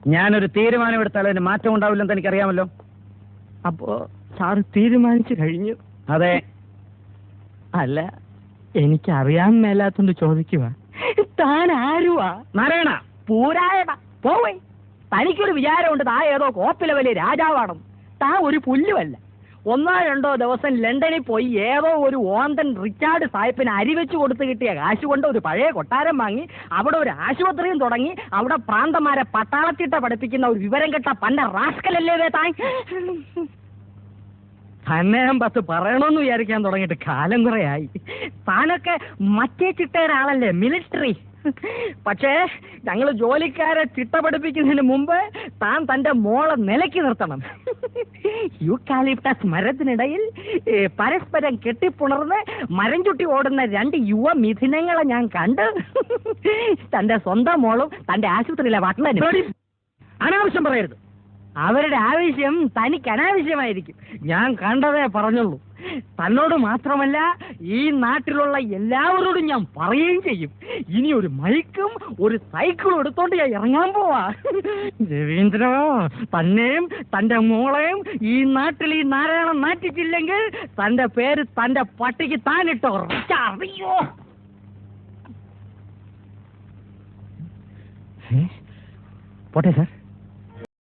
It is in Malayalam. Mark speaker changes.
Speaker 1: ഞാനൊരു തീരുമാനമെടുത്താൽ അതിന് മാറ്റം ഉണ്ടാവില്ലെന്ന് എനിക്കറിയാമല്ലോ.
Speaker 2: അപ്പോ സാറ് തീരുമാനിച്ചു കഴിഞ്ഞു?
Speaker 1: അതെ.
Speaker 2: അല്ല, എനിക്കറിയാൻ മേലാത്തോണ്ട് ചോദിക്കുക, താൻ ആരുവാ?
Speaker 1: നാരായണ
Speaker 2: പൂരായണ പോവേ. തനിക്കൊരു വിചാരമുണ്ട് താ ഏതോ കോപ്പിലെ വലിയ രാജാവാണെന്ന്. താ ഒരു പുല്ലുമല്ല. 1-2 ദിവസം ലണ്ടനിൽ പോയി ഏതോ ഒരു ഓന്തൻ റിച്ചാർഡ് സാഹിബിന് അരി വെച്ച് കൊടുത്ത് കിട്ടിയ കാശ് കൊണ്ട് ഒരു പഴയ കൊട്ടാരം വാങ്ങി അവിടെ ഒരു ആശുപത്രിയും തുടങ്ങി അവിടെ പ്രാന്തന്മാരെ പട്ടാളത്തിട്ട പഠിപ്പിക്കുന്ന ഒരു വിവരം കെട്ട പന്ന റാസ്കലല്ലേ താൻ. തന്നെ ഞാൻ 10 പറയണമെന്ന് വിചാരിക്കാൻ തുടങ്ങിയിട്ട് കാലം കുറയായി. താനൊക്കെ മറ്റേ ചിട്ടയുടെ ആളല്ലേ, മിലിറ്ററി. പക്ഷേ ഞങ്ങൾ ജോലിക്കാരെ ചിട്ട പഠിപ്പിക്കുന്നതിന് മുമ്പ് താൻ തന്റെ മോളെ നിലയ്ക്ക് നിർത്തണം. യൂക്കാലിപ്റ്റസ് മരത്തിനിടയിൽ പരസ്പരം കെട്ടിപ്പുണർന്ന് മരം ചുട്ടി ഓടുന്ന 2 യുവ മിഥുനങ്ങളെ ഞാൻ കണ്ട്. തന്റെ സ്വന്തം മോളും തന്റെ ആശുപത്രിയിലെ വട്ടനും.
Speaker 1: അനാവശ്യം പറയരുത്.
Speaker 2: അവരുടെ ആവശ്യം തനിക്ക് അനാവശ്യമായിരിക്കും. ഞാൻ കണ്ടതേ പറഞ്ഞുള്ളൂ. തന്നോട് മാത്രമല്ല ഈ നാട്ടിലുള്ള എല്ലാവരോടും ഞാൻ പറയുകയും ചെയ്യും. ഇനി ഒരു മൈക്കും ഒരു സൈക്കിളും എടുത്തോണ്ട് ഞാൻ ഇറങ്ങാൻ പോവാ. രവീന്ദ്ര, തന്നെയും തന്റെ മോളെയും ഈ നാട്ടിൽ ഈ നാരായണൻ നാട്ടിച്ചില്ലെങ്കിൽ തന്റെ പേര് തന്റെ പട്ടിക്ക് താനിട്ടോ. അറിയോ? പോട്ടെ സാർ.